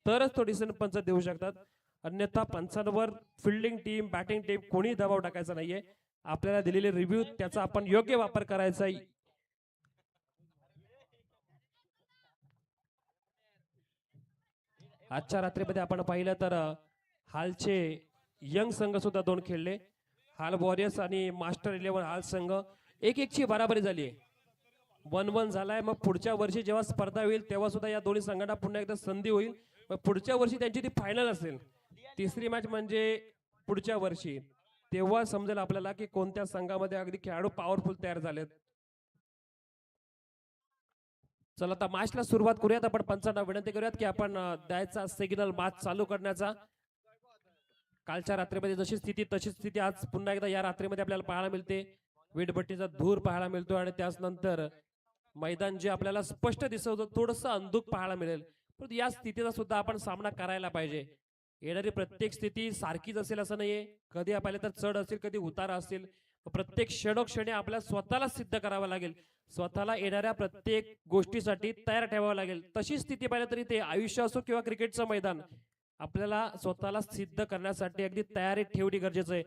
तरच तो डिसिजन पंच देऊ शकतात. अन्यथा पंचांवर फिल्डिंग टीम बॅटिंग टीम कोणी दबाव टाकायचा नाहीये. आपल्याला दिलेले रिव्ह्यू त्याचा आपण योग्य वापर करायचा आहे. आजच्या रात्रीमध्ये आपण पाहिलं तर हालचे यंग संघ सुद्धा दोन खेळले. हाल वॉरियर्स आणि मास्टर 11 हाल संघ 1-1ची बराबरी झाली आहे. 1-1 झालाय. मग पुढच्या वर्षी जेव्हा स्पर्धा होईल तेव्हा सुद्धा या दोन्ही संघांना पुन्हा एकदा संधी होईल. मग पुढच्या वर्षी त्यांची ती फायनल असेल. तिसरी मॅच म्हणजे पुढच्या वर्षी, तेव्हा समजेल आपल्याला की कोणत्या संघामध्ये अगदी खेळाडू पॉवरफुल तयार झालेत. चला आता मॅचला सुरुवात करूयात. आपण पंचांना विनंती करूयात की आपण द्यायचा सिग्नल मॅच चालू करण्याचा. कालच्या रात्रीमध्ये जशी स्थिती तशीच स्थिती आज पुन्हा एकदा या रात्रीमध्ये आपल्याला पाहायला मिळते. वीटभट्टीचा धूर पाहायला मिळतो आणि त्याच नंतर मैदान जे आपल्याला स्पष्ट दिसतं थोडंसं अंधुक पाहायला मिळेल. परंतु या स्थितीचा सुद्धा आपण सामना करायला पाहिजे. येणारी प्रत्येक स्थिती सारखीच असेल असं नाहीये. कधी आपल्याला तर चढ असेल, कधी उतार असेल. प्रत्येक क्षणोक्षणी आपल्याला स्वतःला सिद्ध करावं लागेल. स्वतःला येणाऱ्या प्रत्येक गोष्टीसाठी तयार ठेवावं लागेल. तशी स्थिती पाहिलं तरी ते आयुष्य असो किंवा क्रिकेटचं मैदान, आपल्याला स्वतःला सिद्ध करण्यासाठी अगदी तयारी ठेवणे गरजेचं आहे.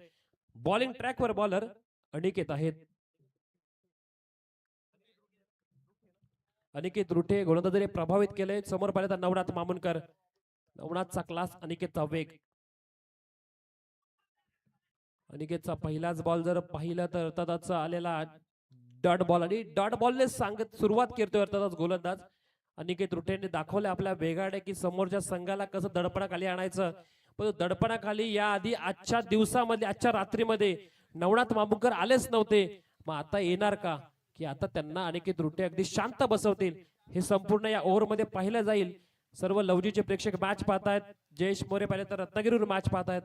बॉलिंग ट्रॅकवर बॉलर अनिकेत आहेत. अनिकेत रुठे गोलंदाजाने प्रभावित केले. समोर पाहिलं तर नवनाथ मामुनकर. नवनाथचा क्लास, अनिकेतचा वेग. अनिकेतचा पहिलाच बॉल जर पाहिलं तर अर्थातच आलेला डॉट बॉल आणि डॉट बॉलने सांगत सुरुवात करतोय अर्थातच गोलंदाज. अनिकेत रुठेने दाखवलं आपल्या वेगाने की समोरच्या संघाला कसं दडपणाखाली आणायचं. पण दडपणाखाली या आधी आजच्या दिवसामध्ये आजच्या रात्रीमध्ये नवनाथ मामुनकर आलेच नव्हते. मग आता येणार का, की आता त्यांना अनिकेत रुठे अगदी शांत बसवतील, हे संपूर्ण या ओव्हरमध्ये पाहिलं जाईल. सर्व लवजीचे प्रेक्षक मॅच पाहतायत. जयेश मोरे पाहिले तर रत्नागिरीवर मॅच पाहतायत.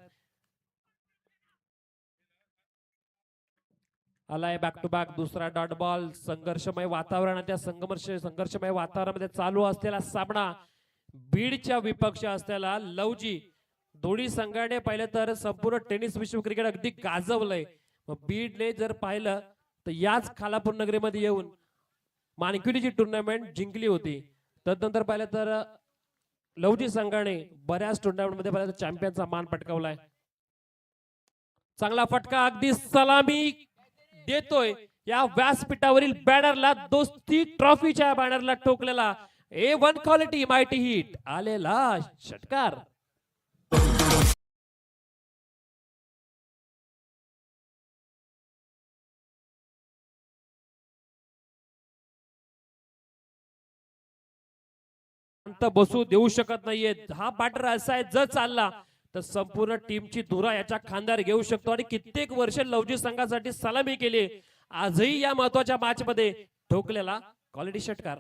आलाय बॅक टू बॅक दुसरा डॉट बॉल. संघर्षमय वातावरण आणि त्या संघर्षमय वातावरणामध्ये चालू असलेला सामना बीडच्या विपक्ष असलेला लवजी. दोन्ही संघाने पाहिलं तर संपूर्ण टेनिस विश्व क्रिकेट अगदी गाजवलंय. मग बीडने जर पाहिलं तर याच खालापूर नगरीमध्ये येऊन मानकुलीची टुर्नामेंट जिंकली होती. तदनंतर पाहिलं तर लवजी संघाने बऱ्याच टुर्नामेंटमध्ये पाहिलं तर चॅम्पियनचा मान पटकावलाय. चांगला फटका अगदी सलामी देतोय या व्यासपीठावरील बॅनरला. दोस्ती ट्रॉफीच्या बॅनरला ठोकलेला A1 क्वालिटी माइटी हिट आलेला षटकार. बसू देऊ शकत नाहीये. हा बॅटर असा आहे जर चालला तर संपूर्ण टीमची धुरा याच्या खांद्यावर घेऊ शकतो. आणि कित्येक वर्ष लवजी संघासाठी सलामी केली. आजही या महत्वाच्या मॅच मध्ये ठोकलेला क्वालिटी षटकार.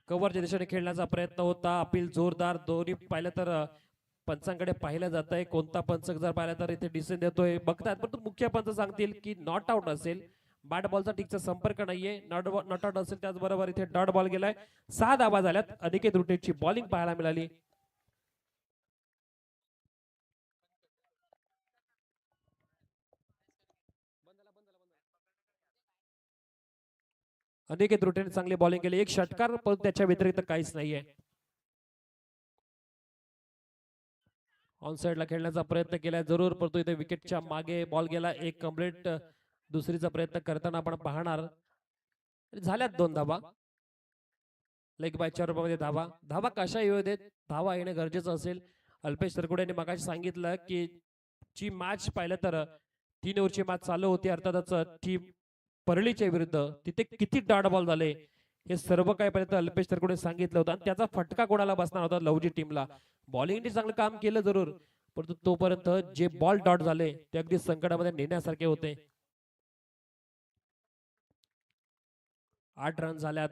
कव्हरच्या दिशेने खेळण्याचा प्रयत्न होता. अपील जोरदार. दोन्ही पाहिलं तर पंचांकडे पाहिलं जात आहे. कोणता पंच जर पाहिलं तर इथे डिसिजन देतोय बघतात. पण मुख्य पंच सांगतील की नॉट आउट असेल. बॅट बॉलचा टिकचा संपर्क नाहीये. नॉट आउट असेल. त्याचबरोबर इथे डॉट बॉल गेलाय. 6 धावा झाल्यात. अनिकेत रुटेची बॉलिंग पाहायला मिळाली. अनिकेत रुटेने चांगली बॉलिंग केली. एक षटकार पण त्याच्या व्यतिरिक्त काहीच नाहीये. ऑन साइडला खेळण्याचा प्रयत्न केलाय जरूर, परंतु इथे विकेटच्या मागे बॉल गेला. एक कंप्लीट दुसरीचा प्रयत्न करताना आपण पाहणार. झाल्यात 2 धावा. लेग बायच्या रूपामध्ये धावा कशा येऊ देत, धावा येणं गरजेचं असेल. अल्पेश सरकुडे यांनी मगाशी सांगितलं की ची मॅच पाहिलं तर 3 ओव्हरची मॅच चालू होती. अर्थातच टीम परळीच्या विरुद्ध तिथे किती डॉट बॉल झाले हे सर्व काही पाहिलं तर अल्पेश सरकुडे सांगितलं होतं. आणि त्याचा फटका कोणाला बसणार होता लवजी टीमला. बॉलिंगने चांगलं काम केलं जरूर, परंतु तोपर्यंत जे बॉल डॉट झाले ते अगदी संकटामध्ये नेण्यासारखे होते. 8 रन झाल्यात.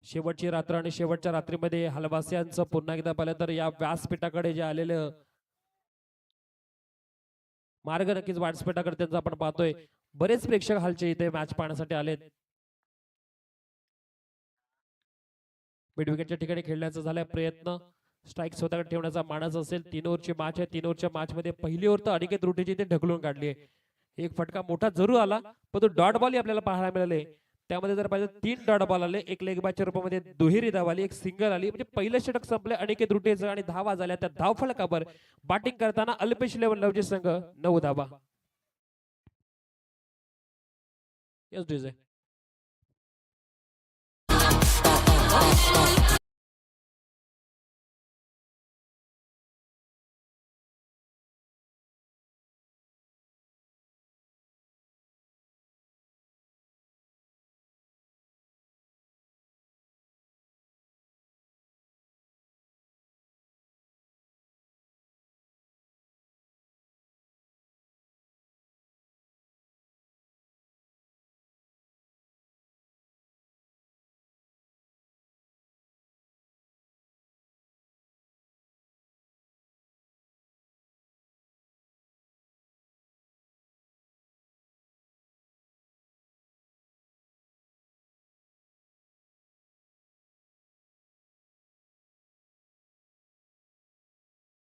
शेवटची रात्र आणि शेवटच्या रात्रीमध्ये हलवासियांचं पुन्हा एकदा पाहिलं तर या व्यासपीठाकडे जे आलेलं मार्ग नक्कीच व्यासपीठाकडे त्यांचा आपण पाहतोय. बरेच प्रेक्षक हालचे इथे मॅच पाहण्यासाठी आलेत. मिड विकेटच्या ठिकाणी खेळण्याचा झालाय प्रयत्न. स्ट्राईक स्वतःकडे ठेवण्याचा मानस असेल. 3 ओव्हरची मॅच आहे. 3 ओव्हरच्या मॅच मध्ये पहिली ओव्हर तर अनिकेत रुटेची ते ढकलून काढली आहे. एक फटका मोठा जरूर आला, पण तो डॉट बॉल आपल्याला पाहायला मिळाले. त्यामध्ये जर पाहिजे 3 डॉट बॉल आले, एक लेग बॅच्या रूपामध्ये दुहेरी धाव आली, एक सिंगल आली, म्हणजे पहिलं षटक संपले अनिकेत रुटेचं आणि धावा झाल्या त्या धावफलकावर बॅटिंग करताना अल्पेश 11 लवजी संघ 9 धावा. Yes DJ.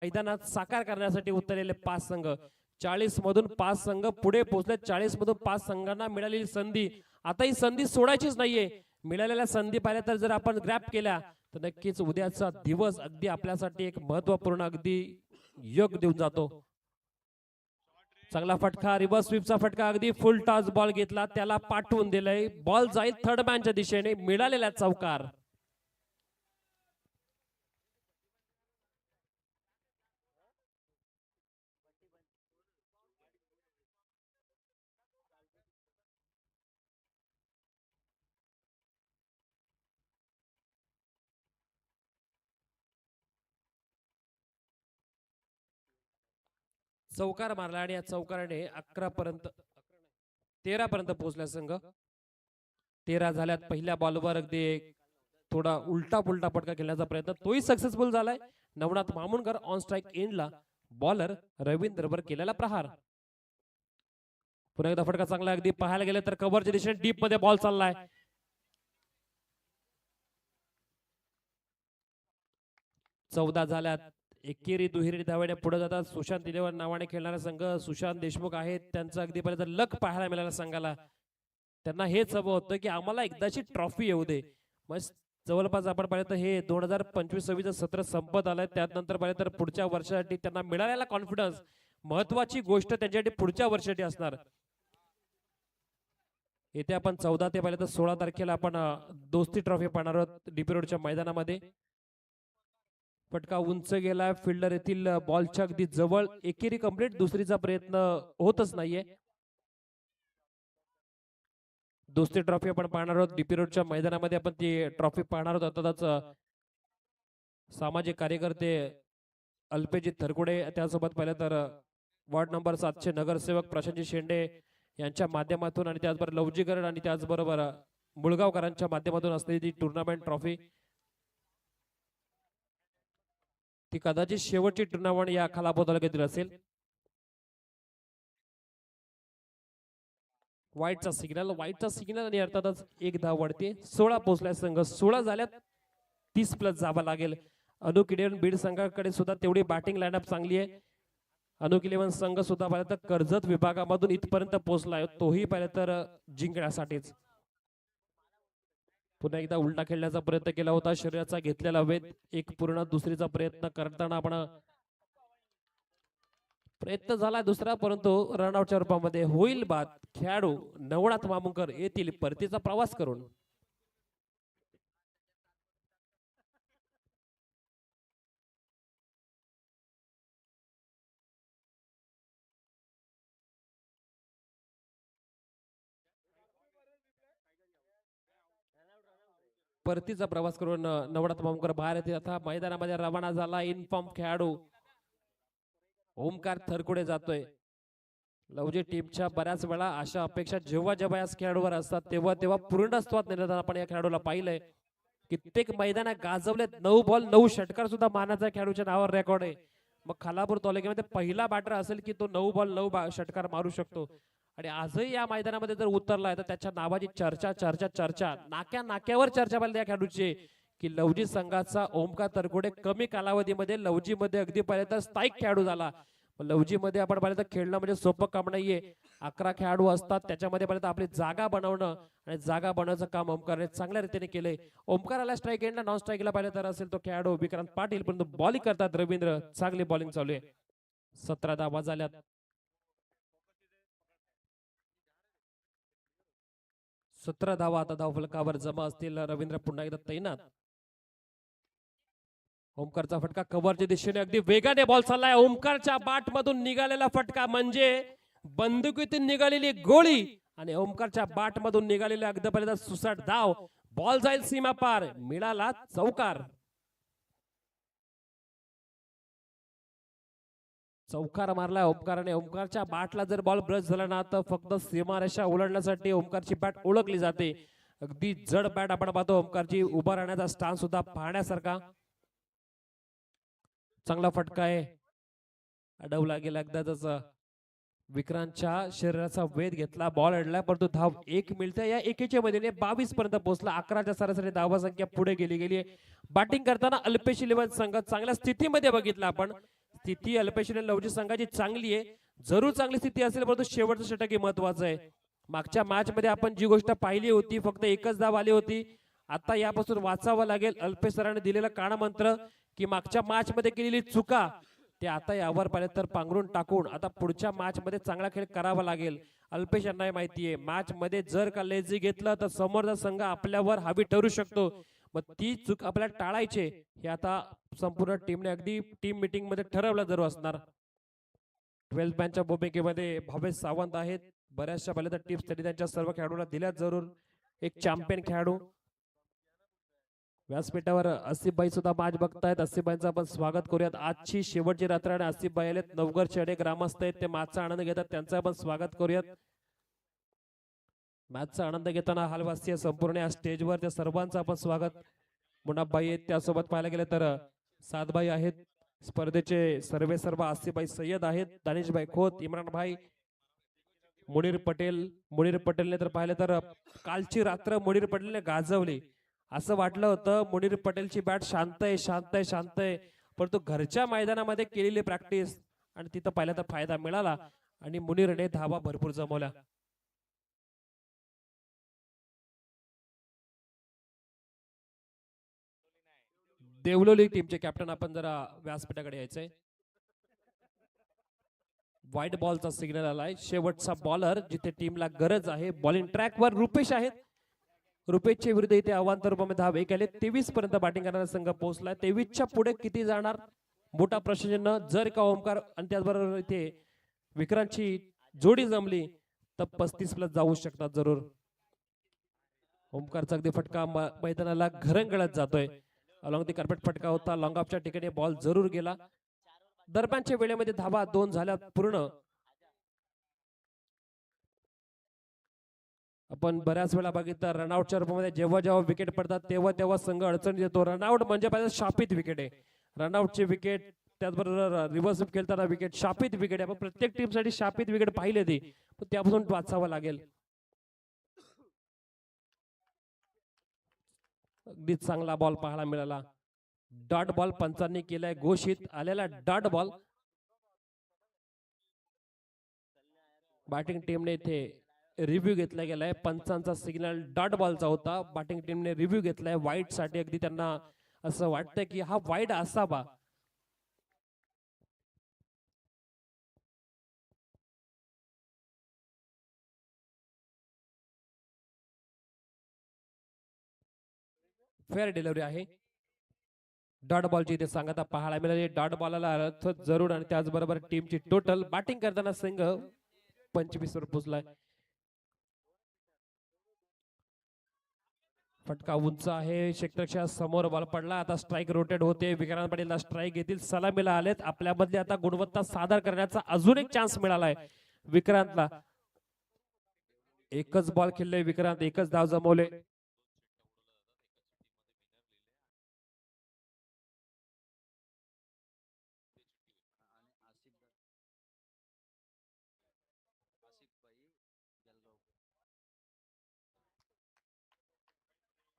मैदानात साकार करण्यासाठी उतरलेले 5 संघ, 40 मधून 5 संघ पुढे पोहोचले. 40 मधून 5 संघांना मिळालेली संधी, आता ही संधी सोडायचीच नाहीये. मिळालेल्या संधी पाहिल्या तर जर आपण ग्रॅप केल्या तर नक्कीच उद्याचा दिवस अगदी आपल्यासाठी एक महत्वपूर्ण अगदी योग देऊन जातो. चांगला फटका, रिव्हर्स स्वीपचा फटका, अगदी फुल टॉस बॉल घेतला, त्याला पाठवून दिलंय. बॉल जाईल थर्ड मॅनच्या दिशेने. मिळालेला चौकार. चौकार मारला आणि या चौकाराने 11 पर्यंत 13 पर्यंत पोहोचला संघ. 13 झाल्यात. पहिल्या बॉलवर अगदी थोडा उलटा पुलटा फटका खेळण्याचा प्रयत्न, तोही सक्सेसफुल झालाय. नवनाथ मामुनकर ऑन स्ट्राईक एंडला. बॉलर रवींद्रवर केलेला प्रहार. पुन्हा एकदा फटका चांगला, अगदी पाहायला गेले तर कव्हरच्या दिशेने डीप मध्ये बॉल चाललाय. 14 झाल्यात. एकेरी दुहेरी धावेने पुढे जातात. सुशांत 11 नावाने खेळणारा संघ सुशांत देशमुख आहेत. त्यांचं अगदी पर्यंत लक पाहायला मिळाला संघाला. त्यांना हेच हवं होतं की आम्हाला एकदाची ट्रॉफी येऊ दे. मग जवळपास आपण पाहिलं तर हे 2025-26 सत्र संपत आलंय. त्यानंतर पाहिलं तर पुढच्या वर्षासाठी त्यांना मिळालेला कॉन्फिडन्स महत्वाची गोष्ट त्यांच्यासाठी पुढच्या वर्षासाठी असणार. येथे आपण 14 ते पाहिलं तर 16 तारखेला आपण दोस्ती ट्रॉफी पाहणार आहोत डीपी रोडच्या मैदानामध्ये. फटका उंच गेला, फिल्डर येथील बॉलच्या अगदी जवळ. एकेरी कंप्लीट, दुसरीचा प्रयत्न होतच नाहीये. दोस्ती ट्रॉफी आपण पाहणार आहोत डीपी रोडच्या मैदानामध्ये. आपण ती ट्रॉफी पाहणार आहोत. आताच सामाजिक कार्यकर्ते अल्पेजी थरकुडे, त्यासोबत पाहिलं तर वॉर्ड नंबर 700 नगरसेवक प्रशांतजी शेंडे यांच्या माध्यमातून आणि त्याचबरोबर लवजीकरण आणि त्याचबरोबर मुळगावकरांच्या माध्यमातून असलेली ती टुर्नामेंट ट्रॉफी, ती कदाचित शेवटची टुर्नामेंट या खालापूर तालुक्यातील असेल. वाईटचा सिग्नल आणि अर्थातच एक धाव वाढते. 16 पोहोचलाय संघ. 16 झाल्यात. 30 प्लस जावा लागेल. अनुक 11 बीड संघाकडे सुद्धा तेवढी बॅटिंग लाईनअप चांगली आहे. अनुक 11 संघ सुद्धा पाहिलं तर कर्जत विभागामधून इथपर्यंत पोहोचलाय, तोही पाहिलं तर जिंकण्यासाठीच. पुन्हा एकदा उलटा खेळण्याचा प्रयत्न केला होता. शरीराचा घेतलेला वेध एक पूर्ण, दुसरीचा प्रयत्न करताना आपण प्रयत्न झाला दुसरा, परंतु रनआउटच्या रूपामध्ये होईल बाद. खेळाडू नवनाथ मामुनकर येथील परतीचा प्रवास करून परतीचा प्रवास करून नवनाथ मामुनकर बाहेर येते. आता मैदानामध्ये रवाना झाला इनफॉर्म खेळाडू ओमकार थरकुडे जातोय. लवजी टीमच्या बऱ्याच वेळा अशा अपेक्षा जेव्हा जेव्हा या खेळाडूवर असतात तेव्हा तेव्हा पूर्णत्वात नेतात. आपण या खेळाडूला पाहिलंय कित्येक मैदानात गाजवलेत. 9 बॉल 9 षटकार सुद्धा मानाचा खेळाडूच्या नावावर रेकॉर्ड आहे. मग खालापूर तालुक्यामध्ये पहिला बॅटर असेल की तो 9 बॉल 9 षटकार मारू शकतो. आणि आजही या मैदानामध्ये जर उतरलाय तर त्याच्या नावाची चर्चा नाक्या नाक्यावर चर्चा पाहिजे या खेळाडूची की लवजी संघाचा ओमकार तरकुडे कमी कालावधीमध्ये लवजी मध्ये अगदी पाहिजे तर स्थायिक खेळाडू झाला. लवजी मध्ये आपण पाहिलं तर खेळणं म्हणजे सोपं काम नाहीये. 11 खेळाडू असतात, त्याच्यामध्ये पाहिलं तर आपली जागा बनवणं आणि जागा बनवण्याचं काम ओमकारने चांगल्या रीतीने केलंय. ओमकाराला स्ट्राईक एंडला नॉन स्ट्राईकला पाहिलं तर असेल तो खेळाडू विक्रांत पाटील, परंतु बॉलिंग करतात रवींद्र. चांगली बॉलिंग चालू आहे. 17 धावा झाल्यात. 17 धावा आता धावफलकावर जमा असतील. रवींद्र पुन्हा एकदा तैनात. ओमकारचा फटका कव्हरच्या दिशेने अगदी वेगाने बॉल चाललाय. ओमकारच्या बाट मधून निघालेला फटका म्हणजे बंदुकीतून निघालेली गोळी आणि ओमकारच्या बाट मधून निघालेले अगदी पर्यंत सुसाट धाव. बॉल जाईल सीमा पार, मिळाला चौकार. चौकार मारला ओमकारने. ओमकारच्या बॅटला जर बॉल ब्रश झाला ना तर फक्त सीमारेषा ओलांडण्यासाठी ओमकारची बॅट ओळखली जाते. अगदी जड बॅट आपण पाहतो. ओमकारची उभा राहण्याचा स्टान्स सुद्धा पाहण्यासारखा. चांगला फटका आहे, अडवला गेला एकदाच. विक्रांतच्या शरीराचा वेध घेतला, बॉल अडला, परंतु धाव एक मिळते. या एकेच्या मधीने 22 पर्यंत पोहोचला. 11च्या सरासरी धावा संख्या पुढे गेली. बॅटिंग करताना अल्पेश इलेव्हन संघ चांगल्या स्थितीमध्ये बघितला आपण. स्थिती अल्पेश लवजी संघाची चांगली आहे. जरूर चांगली स्थिती असेल, परंतु शेवटचं षटक महत्वाचं आहे. मागच्या मॅच मध्ये आपण जी गोष्ट पाहिली होती, फक्त एकच धाव आली होती. आता यापासून वाचावं लागेल. अल्पेश सरांनी दिलेला कानामंत्र की मागच्या मॅच मध्ये केलेली चुका ते आता यावर पाहिलं तर पांघरून टाकून आता पुढच्या मॅच मध्ये चांगला खेळ करावा लागेल. अल्पेश यांना माहितीये मॅच मध्ये जर का लेझी घेतलं तर समोरचा संघ आपल्यावर हावी ठरू शकतो. मग ती चूक आपल्याला टाळायचे हे आता संपूर्ण टीमने अगदी टीम मीटिंग मध्ये ठरवलं जरूर असणार. 12 मॅनच्या भूमिकेमध्ये भावेश सावंत आहेत. बऱ्याचशा पहिल्या तर टिप्स त्यांनी त्यांच्या सर्व खेळाडूंना दिल्या जरूर. एक चॅम्पियन खेळाडू व्यासपीठावर आसिफभाई सुद्धा मॅच बघतायत. आसिफभाईंचं आपण स्वागत करूयात. आजची शेवटची रात्र आणि आसिफभाई आलेत. नवघरचे अनेक ग्रामस्थ आहेत, ते मॅचचा आनंद घेतात, त्यांचं आपण स्वागत करूयात. मॅचचा आनंद घेताना हालवासीय संपूर्ण या स्टेजवर त्या सर्वांचं आपण स्वागत. मुनाफभाई आहेत, त्यासोबत पाहायला गेले तर सादभाई आहेत. स्पर्धेचे सर्व आसिफभाई सय्यद आहेत. दानिशभाई खोत, इम्रान भाई, मुनीर पटेलने तर पाहिलं तर कालची रात्र मुनीर पटेलने गाजवली. असं वाटलं होतं मुनीर पटेलची बॅट शांत आहे, परंतु घरच्या मैदानामध्ये केलेली प्रॅक्टिस आणि तिथं पाहिलं तर फायदा मिळाला आणि मुनीरने धावा भरपूर जमवल्या. देवलोली टीमचे कॅप्टन आपण जरा व्यासपीठाकडे यायचंय. व्हाईट बॉलचा सिग्नल आलाय. शेवटचा बॉलर जिथे टीमला गरज आहे. बॉलिंग ट्रॅकवर रुपेश आहेत. रुपेशच्या विरुद्ध इथे अवांतर रूपामध्ये धाव एक आले. 23 पर्यंत बॅटिंग करणारा संघ पोहोचलाय. 23च्या पुढे किती जाणार मोठा प्रश्न. जर का ओमकार आणि त्याचबरोबर इथे विक्रांतची जोडी जमली तर 35 प्लस जाऊ शकतात जरूर. ओमकारचा अगदी फटका मैदानाला घरंगळत जातोय. अलॉंग दी कार्पेट फटका होता. लॉंग ऑफच्या ठिकाणी बॉल जरूर गेला. दरम्यानच्या वेळेमध्ये धावा 2 झाल्या पूर्ण. आपण बऱ्याच वेळा बघितलं रनआउटच्या रूपामध्ये जेव्हा विकेट पडतात तेव्हा संघ अडचणी येतो. रनआउट म्हणजे पाहिजे शापित विकेट आहे. रनआउटची विकेट त्याचबरोबर रिव्हर्स खेळताना विकेट शापित विकेट आहे. आपण प्रत्येक टीम साठी शापित विकेट पाहिले ती, त्यापासून वाचावं लागेल. अगदी चांगला बॉल पाहायला मिळाला. डॉट बॉल पंचांनी केलाय घोषित. आलेला डॉट बॉल. बॅटिंग टीमने इथे रिव्ह्यू घेतला गेलाय. पंचांचा सिग्नल डॉट बॉलचा होता. बॅटिंग टीमने रिव्ह्यू घेतलाय वाईट साठी. अगदी त्यांना असं वाटतं की हा वाईट असावा. फेअर डिलिव्हरी आहे. डॉट बॉलची इथे सांगता पाहायला मिळाली. डॉट बॉलला अर्थ जरूर आणि त्याचबरोबर टीमची टोटल बॅटिंग करताना संघ 25 वर पोहोचलाय. फटका उंच आहे. क्षेत्रक्षा समोर बॉल पडला. आता स्ट्राईक रोटेट होते. विक्रांत पाटील स्ट्राईक घेतील. सलामीला आलेत. आपल्यामध्ये आता गुणवत्ता सादर करण्याचा अजून एक चान्स मिळालाय विक्रांतला. एकच बॉल खेळले विक्रांत, एकच धाव जमवले.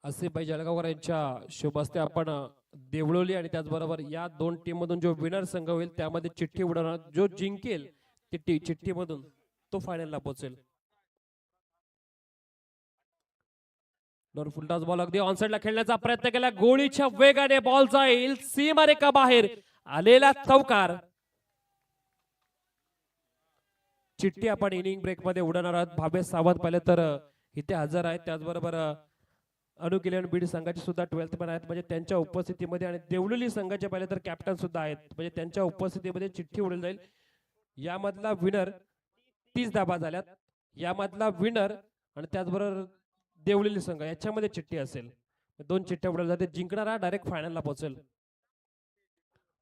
आसिफभाई जळगावकर यांच्या शुभ हस्ते आपण देवळोली आणि त्याचबरोबर या दोन टीम मधून जो विनर संघ होईल त्यामध्ये चिठ्ठी उडवणार, जो जिंकेल ती चिठ्ठी मधून तो फायनलला पोहोचेल. दोन फुलटॉस बॉल अगदी ऑनसाइडला खेळण्याचा प्रयत्न केला, गोळीच्या वेगाने बॉल जाईल सीमारेखा बाहेर आलेला चौकार. चिठ्ठी आपण इनिंग ब्रेक मध्ये उडवणार आहोत. भावेश सावंत पहिले तर इथे हजर आहेत, त्याचबरोबर अनुकिलन बीड संघाचे सुद्धा 12th पण आहेत, म्हणजे त्यांच्या उपस्थितीमध्ये, आणि देवळोली संघाचे पहिले तर कॅप्टन सुद्धा आहेत, म्हणजे त्यांच्या उपस्थितीमध्ये चिठ्ठी उडवली जाईल. यामधला विनर 30 धाबा झाल्यात, यामधला विनर आणि त्याचबरोबर देवळोली संघ याच्यामध्ये चिठ्ठी असेल, दोन चिठ्ठ्या उडवल्या जाते. जिंकणारा डायरेक्ट फायनलला पोहोचेल.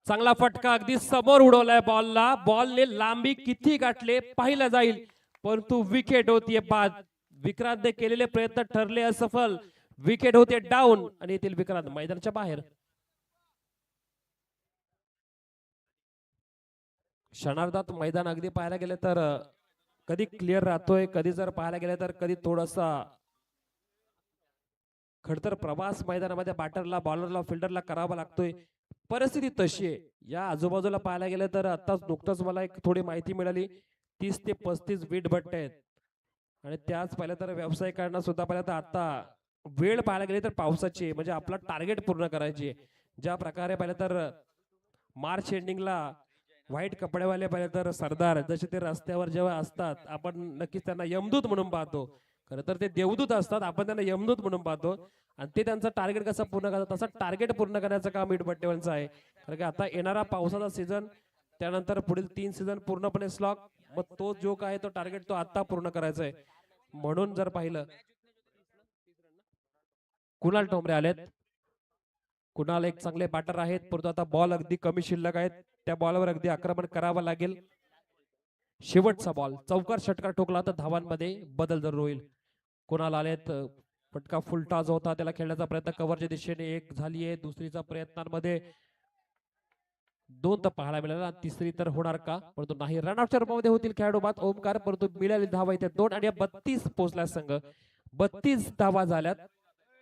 चांगला फटका अगदी समोर उडवलाय बॉलला, बॉलने लांबी किती गाठले पाहिलं जाईल, परंतु विकेट होतीये बाद. विक्रांतने केलेले प्रयत्न ठरले असफल, विकेट होते डाऊन आणि येथील विक्रांत मैदानाच्या बाहेर. क्षणार्धात मैदान अगदी पाहायला गेले तर कधी क्लिअर राहतोय, कधी जर पाहायला गेले तर कधी थोडासा खडतर प्रवास मैदानामध्ये बॅटरला, बॉलरला, फिल्डरला करावा लागतोय. परिस्थिती तशी आहे. या आजूबाजूला पाहायला गेलं तर आताच नुकतंच मला एक थोडी माहिती मिळाली, 30 ते 35 वीट भट्टे आहेत, आणि त्याच पाहिलं तर व्यावसायिकांना सुद्धा पाहिलं तर आता वेळ पाहायला गेली तर पावसाची, म्हणजे आपला टार्गेट पूर्ण करायची. ज्या प्रकारे पाहिलं तर मार्च एंडिंगला व्हाईट कपडेवाले पाहिलं तर सरदार जसे ते रस्त्यावर जेव्हा असतात आपण नक्कीच त्यांना यमदूत म्हणून पाहतो, खरं तर ते देवदूत असतात, आपण त्यांना यमदूत म्हणून पाहतो, आणि ते त्यांचं टार्गेट कसं पूर्ण करतात तसं टार्गेट पूर्ण करण्याचं काम वीटभट्टेवाल्यांचं आहे. कारण की आता येणारा पावसाचा सीझन, त्यानंतर पुढील 3 सीझन पूर्णपणे स्लॉक, मग तो जो काय तो टार्गेट तो आता पूर्ण करायचा आहे. म्हणून जर पाहिलं कुणाल टोमरे आलेत, कुणाल एक चांगले बॅटर आहेत, परंतु आता बॉल अगदी कमी शिल्लक आहेत, त्या बॉलवर अगदी आक्रमण करावं लागेल. शेवटचा बॉल चौकार षटकार ठोकला तर धावांमध्ये बदल जरूर होईल. कुणाल आलेत, फटका फुलटाज होता, त्याला खेळण्याचा प्रयत्न कव्हरच्या दिशेने एक झाली आहे, दुसरीचा प्रयत्नांमध्ये 2 तर पाहायला मिळाला, तिसरी तर होणार का, परंतु नाही. रनआउटच्या रूपामध्ये होतील खेळाडू बाद ओमकार, परंतु मिळाली धावा इथे 2 आणि 32 पोहोचला संघ. 32 धावा झाल्यात,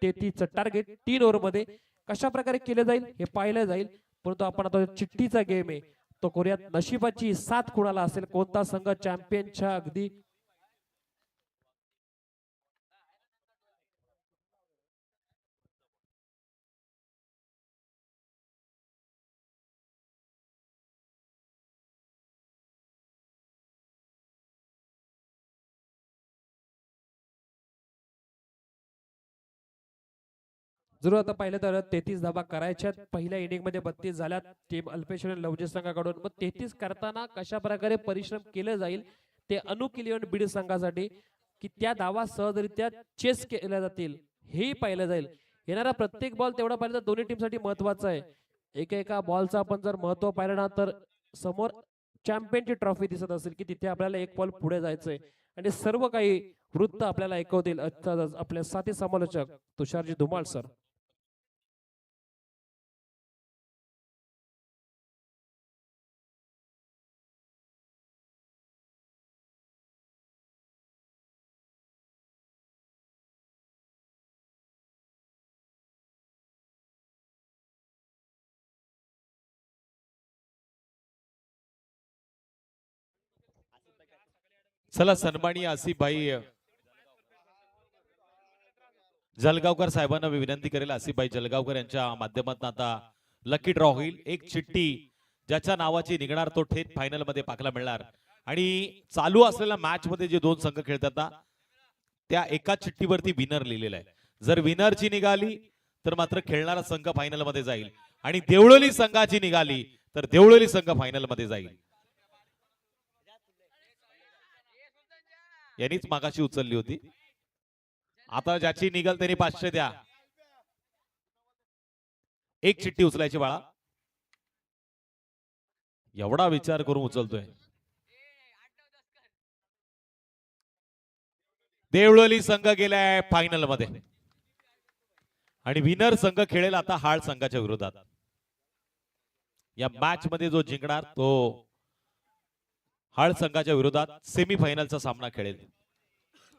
33 टार्गेट 3 ओव्हर मध्ये. कशा प्रकारे केले जाईल हे पाहिलं जाईल, परंतु आपण आता चिठ्ठीचा गेम आहे तो करूयात. नशिबाची साथ कुणाला असेल, कोणता संघ चॅम्पियनच्या अगदी जरूर. आता पाहिलं तर 33 धाबा करायच्यात, पहिल्या इनिंग मध्ये 32 झाल्यात टीम अल्पेश आणि लवजी संघाकडून. मग 33 करताना कशा प्रकारे परिश्रम केले जाईल ते अनुकिलियन बीड संघासाठी, की त्या धावा सहजरित्या चेस केल्या जातील हेही पाहिलं जाईल. येणारा प्रत्येक बॉल तेवढा पाहिलं तर दोन्ही टीमसाठी महत्वाचा आहे. एका बॉलचा आपण जर महत्व पाहिलं ना तर समोर चॅम्पियनची ट्रॉफी दिसत असेल की तिथे आपल्याला एक बॉल पुढे जायचंय, आणि सर्व काही वृत्त आपल्याला ऐकवतील आपले साथी समालोचक तुषारजी धुमाळ सर. चला सन्माननीय आसिफभाई जलगावकर साहेबांना विनंती करेल. आसिफभाई जलगावकर यांच्या माध्यमातून आता लकी ड्रॉ होईल. एक चिठ्ठी ज्याच्या नावाची निघणार तो थेट फायनल मध्ये पाहायला मिळणार, आणि चालू असलेल्या मॅच मध्ये जे 2 संघ खेळतात ना त्या एका चिठ्ठीवरती विनर लिहिलेला आहे. जर विनरची निघाली तर मात्र खेळणारा संघ फायनल मध्ये जाईल, आणि देवळोली संघाची निघाली तर देवळोली संघ फायनल मध्ये जाईल. यांनीच मागाशी उचलली होती. आता ज्याची निघाल त्यांनी 500 द्या. एक चिठ्ठी उचलायची बाळा. एवढा विचार करून उचलतोय. देवळोली संघ गेलाय फायनल मध्ये, आणि विनर संघ खेळेल आता हाळ संघाच्या विरोधात. या मॅच मध्ये जो जिंकणार तो हाळ संघाच्या विरोधात सेमीफायनलचा सामना खेळेल.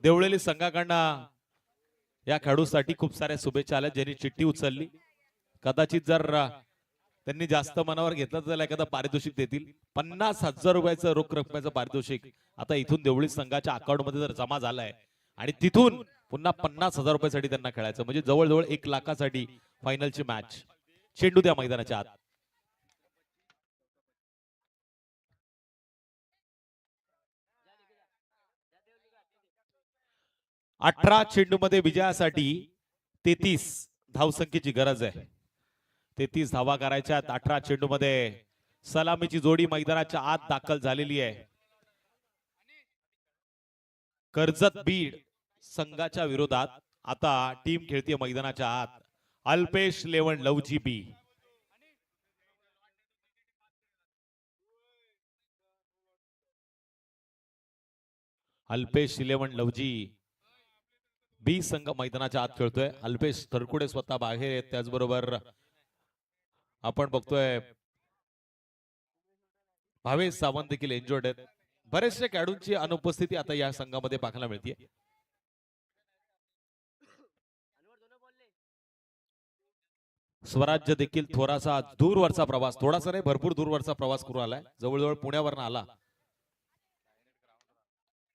देवळोली संघाकडनं या खेळाडूसाठी खूप साऱ्या शुभेच्छा आल्या ज्यांनी चिठ्ठी उचलली. कदाचित जर त्यांनी जास्त मनावर घेतलं तर त्याला एखादा पारितोषिक देतील. 50,000 रुपयाचं रोख रकमेचं पारितोषिक आता इथून देवळी संघाच्या अकाउंट मध्ये जर जमा झालाय आणि तिथून पुन्हा 50,000 रुपयासाठी त्यांना खेळायचं म्हणजे जवळजवळ 1 लाखासाठी फायनलची मॅच. चेंडू त्या मैदानाच्या आत. 18 चेंडू मध्ये विजयासाठी 33 धावसंख्येची गरज आहे. 33 धावा करायच्या. 18 चेंडू मध्ये सलामीची जोडी मैदानाच्या आत दाखल झालेली आहे. कर्जत बीड संघाच्या विरोधात आता टीम खेळतीये मैदानाच्या आत. अल्पेश 11 लवजी बी. अल्पेश 11 लवजी बी संघ मैदानाच्या आत खेळतोय. अल्पेश थरकुडे स्वतः बाहेर आहेत. त्याचबरोबर आपण बघतोय भावेश सावंत देखील इंजर्ड आहेत. बरेचशा खेळाडूंची अनुपस्थिती आता या संघामध्ये पाहायला मिळते. स्वराज्य देखील थोडासा दूरवरचा प्रवास, थोडासा नाही भरपूर दूरवरचा प्रवास करून आलाय. जवळजवळ पुण्यावरनं आला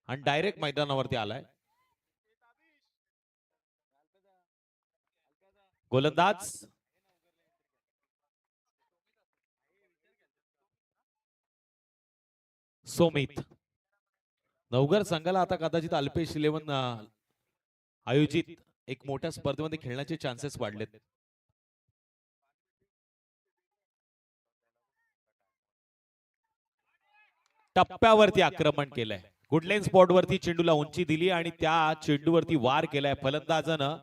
आणि डायरेक्ट मैदानावरती आलाय. गोलंदाज सोमित. नवघर संघाला आता कदाचित अल्पेश 11 आयोजित एक मोठ्या स्पर्धेमध्ये खेळण्याचे चान्सेस वाढलेत. टप्प्यावरती आक्रमण केलंय. गुडलेन स्पॉट वरती चेंडूला उंची दिली आणि त्या चेंडूवरती वार केलाय. फलंदाजानं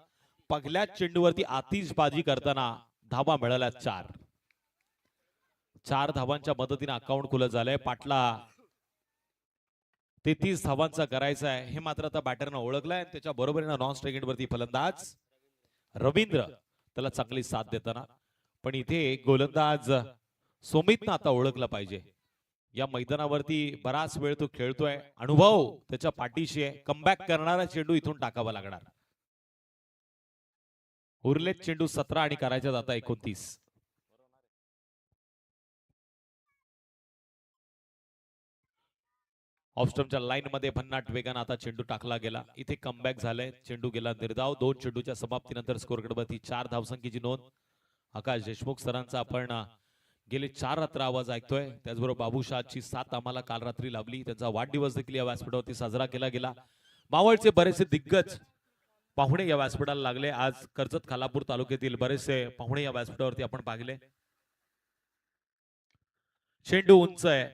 पहिल्या चेंडूवरती आतिषबाजी करताना धावा मिळाल्या 4 धावांच्या मदतीने अकाउंट खुलं झालंय. पाटला 33 धावांचा करायचा आहे हे मात्र आता बॅटरनं ओळखलंय. त्याच्या बरोबरीनं नॉन स्ट्राइक वरती फलंदाज रवींद्र त्याला चांगली साथ देताना. पण इथे गोलंदाज सोमितनं आता ओळखलं पाहिजे. या मैदानावरती बराच वेळ तो खेळतोय. अनुभव त्याच्या पाठीशी आहे. कमबॅक करणारा चेंडू इथून टाकावा लागणार. उरलेत चेंडू 17 आणि करायच्यात आता 29. ऑफस्टम्पच्या लाईन मध्ये भन्नाट वेगानं आता चेंडू टाकला गेला. इथे कमबॅक झालंय. चेंडू गेला निर्धाव. 2 चेंडूच्या समाप्तीनंतर स्कोरकडवरती 4 धावसंख्येची नोंद. आकाश देशमुख सरांचा आपण गेले 4 रात्र आवाज ऐकतोय. त्याचबरोबर बाबूशाहची साथ आम्हाला काल रात्री लाभली. त्यांचा वाढदिवस देखील या व्यासपीठावरती साजरा केला गेला. मावळचे बरेचसे दिग्गज पाहुणे या व्यासपीठाला लागले. आज कर्जत खालापूर तालुक्यातील बरेचसे पाहुणे या व्यासपीठावरती आपण पाहिले. चेंडू उंच आहे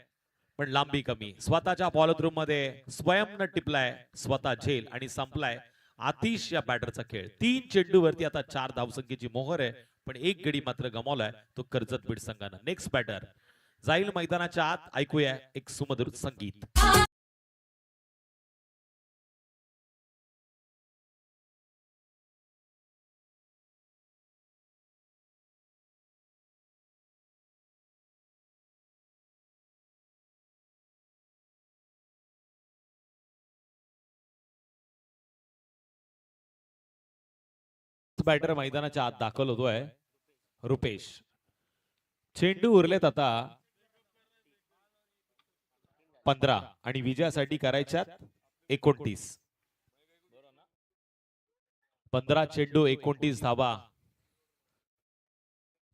पण लांबी कमी. स्वतःच्या फॉलोथ्रू मध्ये स्वयंनं टिपलाय स्वतः झेल आणि संपलाय आतिश या बॅटरचा खेळ. 3 चेंडूवरती आता 4 धावसंख्येची मोहर आहे पण 1 गडी मात्र गमावलाय तो कर्जत बीड संघानं. नेक्स्ट बॅटर जाईल मैदानाच्या आत. ऐकूया एक सुमधुर संगीत. बॅटर मैदानाच्या आत दाखल होतोय रुपेश. चेंडू उरलेत आता 15 आणि विजयासाठी करायच्यात 29. 15 चेंडू 29 धावा.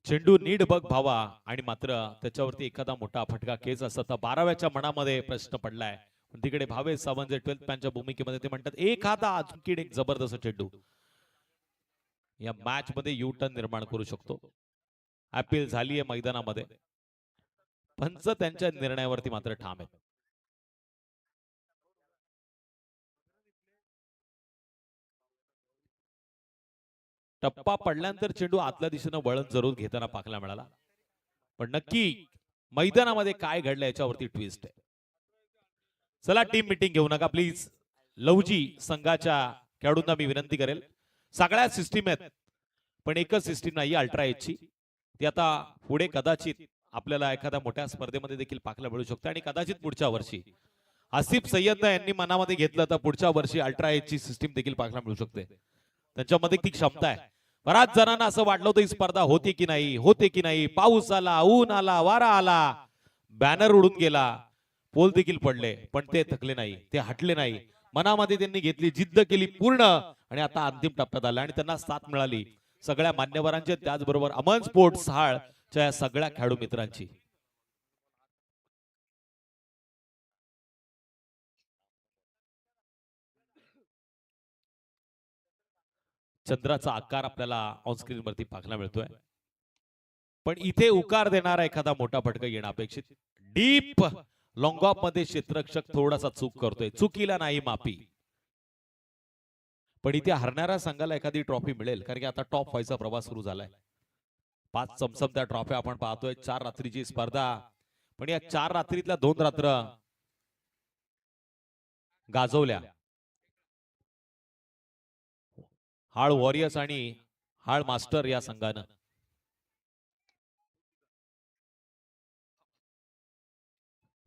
चेंडू नीट बघ भावा आणि मात्र त्याच्यावरती एखादा मोठा फटका केस असता 12व्याच्या मनामध्ये प्रश्न पडलाय. तिकडे भावेश सावंत 12th मॅनच्या भूमिकेमध्ये ते म्हणतात एखादा अजून एक जबरदस्त चेंडू या मॅच मध्ये यू टर्न निर्माण करू शकतो. अपील झाली आहे मैदानामध्ये. पंच त्यांच्या निर्णयावरती मात्र ठाम आहेत. टप्पा पडल्यानंतर चेंडू आतल्या दिशेनं वळण जरूर घेताना पाहायला मिळाला. पण नक्की मैदानामध्ये काय घडलं याच्यावरती ट्विस्ट आहे. चला टीम मीटिंग घेऊ नका प्लीज. लवजी संघाच्या खेळाडूंना मी विनंती करेल. सगळ्या सिस्टीम आहेत पण एकच सिस्टीम नाही अल्ट्रा एजची. ती आता पुढे कदाचित आपल्याला एखाद्या मोठ्या स्पर्धेमध्ये देखील पाहायला मिळू शकते आणि कदाचित पुढच्या वर्षी आसिफ सय्यद यांनी मनामध्ये घेतलं तर पुढच्या वर्षी अल्ट्रा एजची सिस्टीम देखील पाहायला मिळू शकते. त्यांच्यामध्ये ती क्षमता आहे. बऱ्याच जणांना असं वाटलं होतं ही स्पर्धा होते की नाही. पाऊस आला, ऊन आला, वारा आला, बॅनर उडून गेला, पोल देखील पडले, पण ते थकले नाही, ते हटले नाही. मनामध्ये त्यांनी घेतली, जिद्द केली पूर्ण, आणि आता अंतिम टप्प्यात आला आणि त्यांना साथ मिळाली सगळ्या मान्यवरांचे, त्याचबरोबर अमन स्पोर्ट्स हाळच्या या सगळ्या खेळाडू मित्रांची. चंद्राचा आकार आपल्याला ऑनस्क्रीन वरती पाहायला मिळतोय, पण इथे उकार देणारा एखादा मोठा फटका येणं अपेक्षित. डीप लॉंग ऑफ मध्ये क्षेत्ररक्षक थोडासा चूक करतोय, चुकीला नाही माफी. पण इथे हरणाऱ्या संघाला एखादी ट्रॉफी मिळेल, कारण की आता टॉप व्हायचा प्रवास सुरू झालाय. 5 चमचमत्या ट्रॉफी आपण पाहतोय. 4 रात्रीची स्पर्धा, पण या 4 रात्रीतल्या 2 रात्र गाजवल्या हाळ वॉरियर्स आणि हाळ मास्टर या संघानं.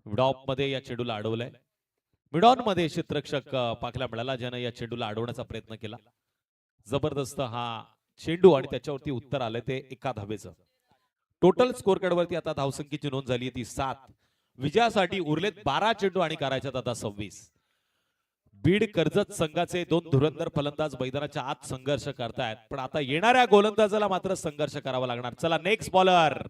विडॉप मध्ये या चेंडूला अडवलंय. मिडॉन मध्ये क्षेत्ररक्षक पाहायला मिळाला, ज्यानं या चेंडूला अडवण्याचा प्रयत्न केला. जबरदस्त हा चेंडू, आणि त्याच्यावरती उत्तर आलंय ते एका धावेचं. टोटल स्कोर कार्ड वरती आता धावसंख्येची नोंद झाली ती 7. विजयासाठी उरलेत 12 चेंडू आणि करायच्यात आता 26. बीड कर्जत संघाचे 2 धुरंधर फलंदाज मैदानाच्या आत संघर्ष करतायत, पण आता येणाऱ्या गोलंदाजाला मात्र संघर्ष करावा लागणार. चला नेक्स्ट बॉलर.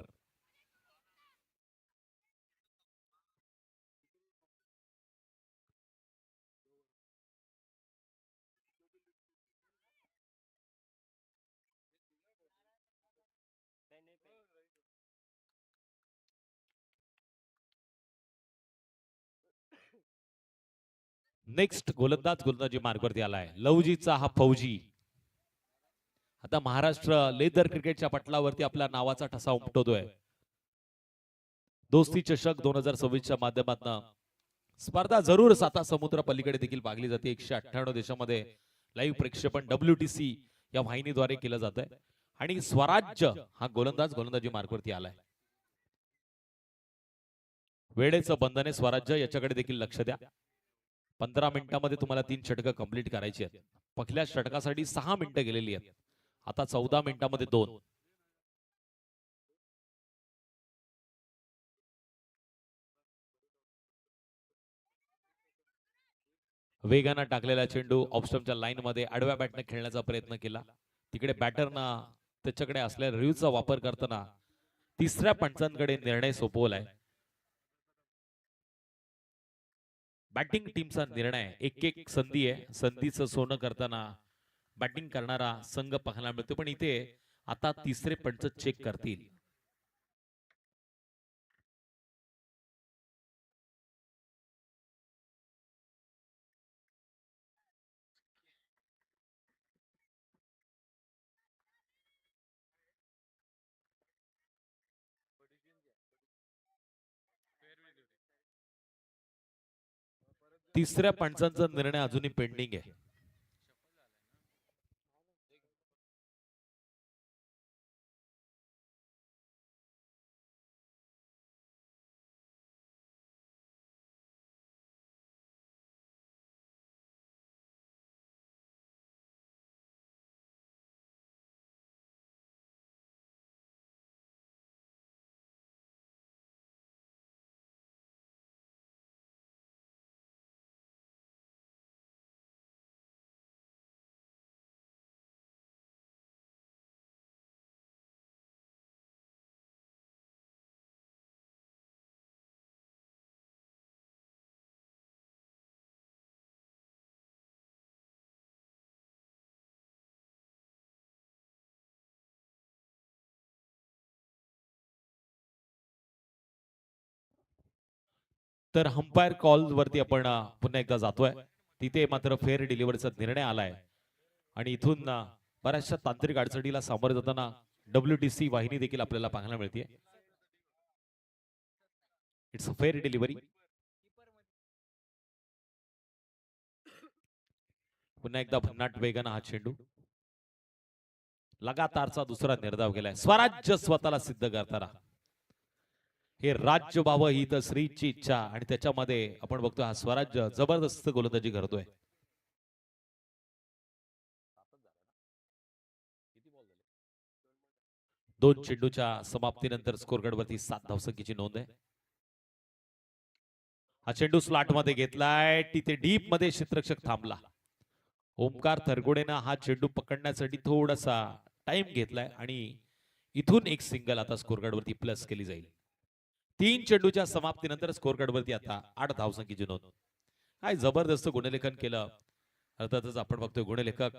नेक्स्ट गोलंदाजी मार्गवरती आलाय लवजीचा हा फौजी. आता महाराष्ट्र लेदर क्रिकेटच्या पटलावरती आपल्या नावाचा ठसा उमटवतोय. दोस्ती चषक 2026च्या माध्यमातून स्पर्धा जरूर साता समुद्र पलीकडे देखील पागली जाते. 198 देशामध्ये लाईव्ह प्रक्षेपण WTC या वाहिनीद्वारे केलं जात आहे, आणि स्वराज्य हा गोलंदाजी मार्गवरती आलाय. वेळेचं बंधन आहे स्वराज्य, याच्याकडे देखील लक्ष द्या. 15 मिनिटांमध्ये तुम्हाला 3 षटकं कंप्लीट करायची आहेत. पहिल्या षटकासाठी 6 मिनिटं गेलेली आहेत, आता 14 मिनिटांमध्ये 2. वेगानं टाकलेला चेंडू ऑफस्टंपच्या लाईन मध्ये आडव्या बॅटने खेळण्याचा प्रयत्न केला. तिकडे बॅटरनं त्याच्याकडे असलेल्या रिव्हचा वापर करताना तिसऱ्या पंचांकडे निर्णय सोपवलाय. बॅटिंग टीमचा निर्णय, एक संधी आहे, संधीचं सोनं करताना बॅटिंग करणारा संघ पाहायला मिळतो, पण इथे आता तिसरे पंच चेक करतील. तिसऱ्या पंचांचा निर्णय अजूनही पेंडिंग आहे. तर अंपायर कॉल वरती आपण पुन्हा एकदा जातोय. तिथे मात्र फेअर डिलिव्हरीचा निर्णय आलाय, आणि इथून बऱ्याचशा तांत्रिक अडचणीला सामोरे जाताना WTC वाहिनी देखील आपल्याला पाहायला मिळते. It's a fair delivery. पुन्हा एकदा भन्नाट वेगानं हा चेंडू, लगातारचा दुसरा निर्धाव गेलाय. स्वराज्य स्वतःला सिद्ध करताना हे राज्य व्हावं ही तर श्रीची इच्छा, आणि त्याच्यामध्ये आपण बघतोय हा स्वराज्य जबरदस्त गोलंदाजी करतोय. 2 चेंडूच्या समाप्तीनंतर स्कोरकार्ड वरती 7 धावसंख्येची नोंद आहे. हा चेंडू स्लॉट मध्ये घेतलाय, तिथे डीप मध्ये क्षेत्ररक्षक थांबला. ओमकार थरगोडेनं हा चेंडू पकडण्यासाठी थोडासा टाइम घेतलाय आणि इथून एक सिंगल आता स्कोरकार्ड वरती प्लस केली जाईल. 3 चेंडूच्या समाप्तीनंतर स्कोरकार्ड वरती आता 8 धावसंख्येची नोंद. काय जबरदस्त गुणलेखन केलं. अर्थातच आपण बघतोय गुणलेखक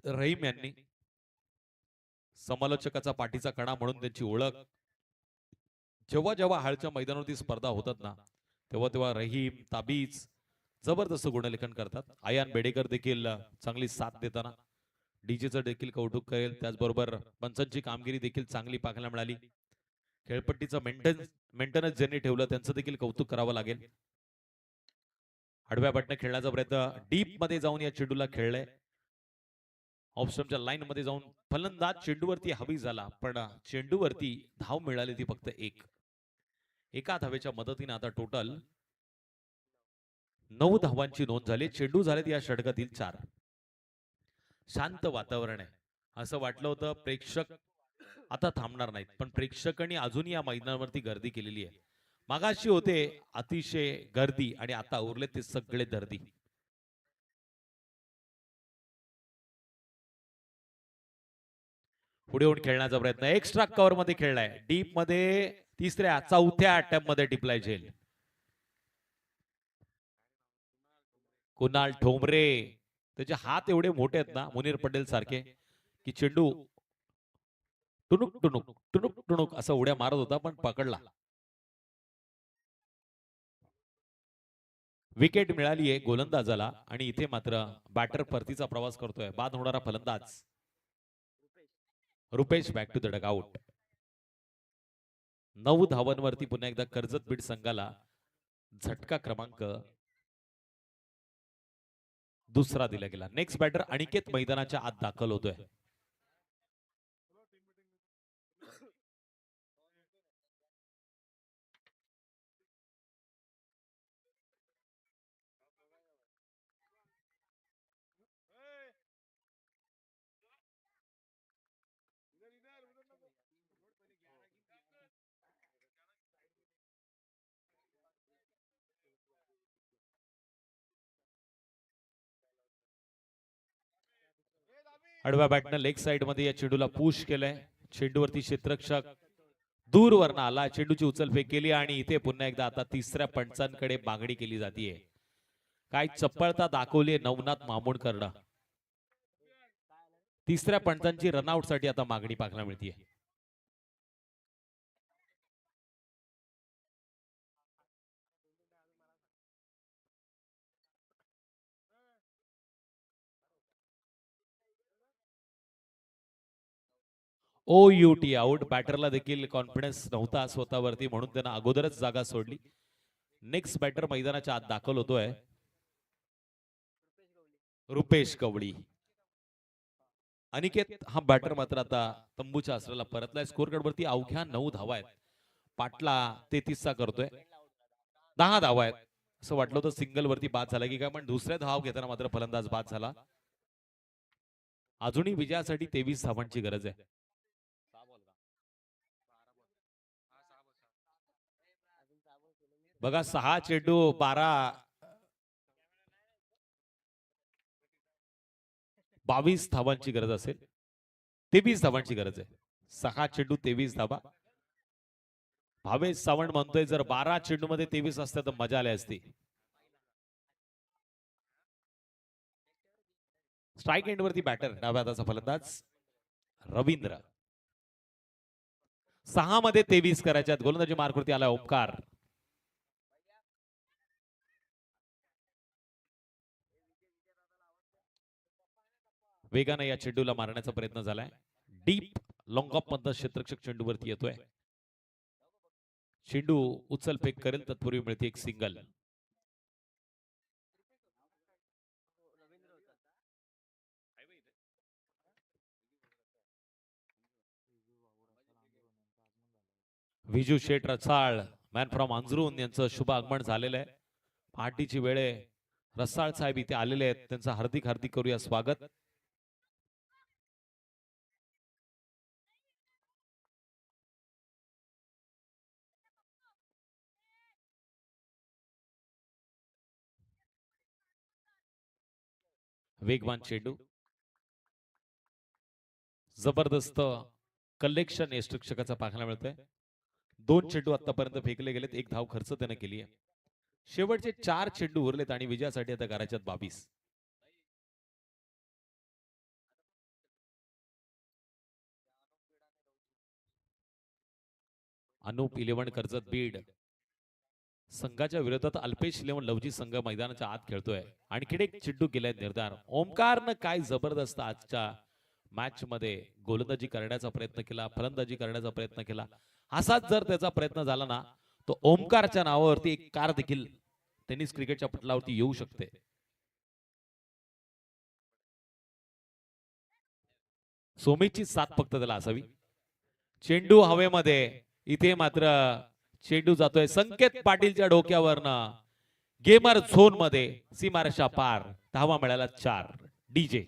रहीम यांनी, समालोचकाचा पाठीचा कणा म्हणून त्यांची ओळख. जेव्हा जेव्हा हाळच्या मैदानावरती स्पर्धा होतात ना, तेव्हा तेव्हा रहीम, ताबीज जबरदस्त गुणलेखन करतात. आयान बेडेकर देखील चांगली साथ देताना डीजेचं देखील कौतुक करेल. त्याचबरोबर पंचांची कामगिरी देखील चांगली पाहायला मिळाली. खेळपट्टीचं मेंटेनन्स ज्यांनी ठेवलं त्यांचं देखील कौतुक करावं लागेल. आडव्या बटणे खेळण्याचा प्रयत्न, डीप मध्ये जाऊन या चेंडूला खेळलंय. ऑफस्टमच्या लाईन मध्ये जाऊन फलंदाज चेंडूवरती हवी झाला, पण चेंडूवरती धाव मिळाली ती फक्त एक. एका धावेच्या मदतीने आता टोटल 9 धावांची नोंद झाली. चेंडू झालेत या षटकातील 4. शांत वातावरण आहे. असं वाटलं होतं प्रेक्षक आता थांबणार नाहीत, पण प्रेक्षकांनी अजूनही या मैदानावरती गर्दी केलेली आहे. मागाशी होते अतिशय गर्दी आणि आता उरले ते सगळे दर्दी. पुढे येऊन खेळण्याचा प्रयत्न, एक्स्ट्रा कव्हर मध्ये खेळलाय. डीप मध्ये तिसऱ्या चौथ्या अटॅम्प मध्ये टिपलाय झेल. कुणाल ठोंबरे, त्याचे हात एवढे मोठे आहेत ना मुनीर पटेल सारखे, की चेंडू टुनुक टुनुक टुनुक टुनुक असा उड्या मारत होता, पण पकडला. विकेट मिळाली आहे गोलंदाजाला आणि इथे मात्र बॅटर परतीचा प्रवास करतोय. बाद होणारा फलंदाज Rupesh back to the dugout. 9 धावांवरती पुन्हा एकदा कर्जत बीड संघाला झटका क्रमांक 2 दिला गेला. नेक्स्ट बॅटर अनिकेत मैदानाच्या आत दाखल होतोय. आडव्या बॅटनं लेग साइड मध्ये या चेंडूला पुश केलंय. चेंडूवरती क्षेत्ररक्षक दूरवरनं आला, चेंडूची उचलफेक केली आणि इथे पुन्हा एकदा आता तिसऱ्या पंचांकडे मागणी केली जातीये. काय चप्पळता दाखवली नवनाथ मामुणकरनं. तिसऱ्या पंचांची रनआउट साठी आता मागणी पाहायला मिळतीये. OUT out. बॅटरला देखील कॉन्फिडन्स नव्हता स्वतःवरती, म्हणून त्यानं अगोदरच जागा सोडली. नेक्स्ट बॅटर मैदानाच्या आत दाखल होतोय रुपेश कवडी. अनिकेत हा बॅटर मात्र आता तंबूच्या आसराला परतलाय. स्कोर कार्ड वरती अवघ्या 9 धावा आहेत. पाटला 33 चा करतोय. 10 धावा आहेत. असं वाटलं होतं सिंगल वरती बाद झाला की काय, पण दुसऱ्या धाव घेताना मात्र फलंदाज बाद झाला. अजूनही विजयासाठी 23 धावांची गरज आहे. बघा 6 चेंडू 22 धावांची गरज असेल. 23 धावांची गरज आहे. 6 चेंडू 23 धावा. भावेश सावंत म्हणतोय जर 12 चेंडू मध्ये 23 असते तर मजा आली असती. स्ट्राईक एंड वरती बॅटर डाव्या हाताचा फलंदाज रवींद्र. 6 मध्ये 23 करायच्यात. गोलंदाजी मार्कवरती आला ओमकार. वेगाने या चेंडूला मारण्याचा प्रयत्न झालाय. डीप लॉंग ऑफ मधनं क्षेत्ररक्षक चेंडूवरती येतोय. चेंडू उचलफेक करेल तत्पूर्वी मिळते एक single. Viju Sheth Rasal man from अंजरून यांचं शुभ आगमन झालेलं आहे. पहाटेची वेळ आहे. रसाळ साहेब इथे आलेले आहेत. त्यांचं हार्दिक हार्दिक करूया स्वागत. वेगवान चेंडू, जबरदस्त कलेक्शन यष्टिक्षकाचा पाहायला मिळतोय. 2 चेंडू आतापर्यंत फेकले गेलेत, 1 धाव खर्च त्याने केली आहे. शेवटचे 4 चेंडू उरलेत आणि विजयासाठी आता करायच्यात 22. अनुप 11 कर्जत बीड संघाच्या विरोधात अल्पेश 11 लवजी संघ मैदानाच्या आत खेळतोय. आणखीन एक चेंडू केलाय निर्धार. ओमकारनं काय जबरदस्त आजच्या मॅच मध्ये गोलंदाजी करण्याचा प्रयत्न केला, फलंदाजी करण्याचा प्रयत्न केला. असाच जर त्याचा प्रयत्न झाला ना, तो ओमकारच्या नावावरती एक कार देखील टेनिस क्रिकेटच्या पटलावरती येऊ शकते. सोमेशची साथ फक्त त्याला असावी. चेंडू हवेमध्ये, इथे मात्र चेंडू जातोय संकेत पाटीलच्या डोक्यावरनं गेमर झोन मध्ये, सीमारेषा पार. धावा मिळाला 4. डीजे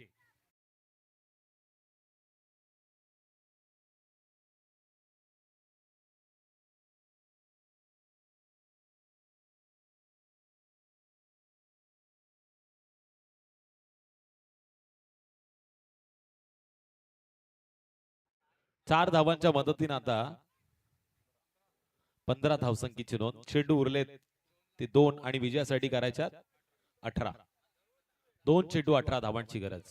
चार धावांच्या मदतीने आता 15 धावसंख्येची नोंद. चेंडू उरलेत ते 2 आणि विजयासाठी करायच्यात 18. 2 चेंडू 18 धावांची गरज.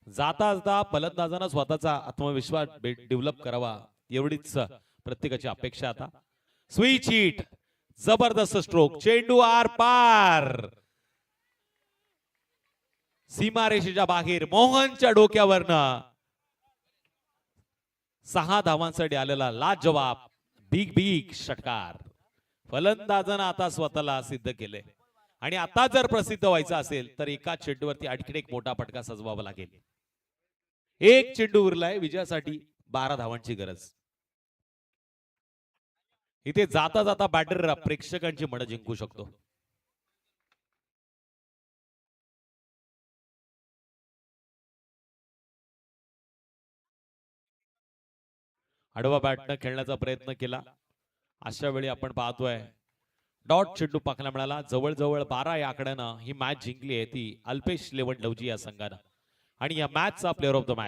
जाता जाता फलंदाजांना स्वतःचा आत्मविश्वास डेव्हलप करावा, एवढीच प्रत्येकाची अपेक्षा. आता स्विच हिट, जबरदस्त स्ट्रोक, चेंडू आर पार, सीमारेषेच्या बाहेर. मोहनच्या डोक्यावरनं 6 धावांसाठी आलेला लाजवाब बिग बिग षटकार. फलंदाजानं आता स्वतःला सिद्ध केले आणि आता जर प्रसिद्ध व्हायचं असेल तर एका चेंडूवरती आणखीन एक मोठा फटका सजवावा लागेल. 1 चेंडू उरलाय, विजयासाठी 12 धावांची गरज. इथे जाता जाता बॅटर प्रेक्षकांची मनं जिंकू शकतो. आडवा बॅटनं खेळण्याचा प्रयत्न केला. अशा वेळी आपण पाहतोय डॉट चेंडू पाहायला मिळाला. जवळजवळ 12 या आकड्यानं ही मॅच जिंकली आहे ती अल्पेश 11 लवजी या संघानं. आणि या मॅचचा प्लेअर ऑफ द मॅच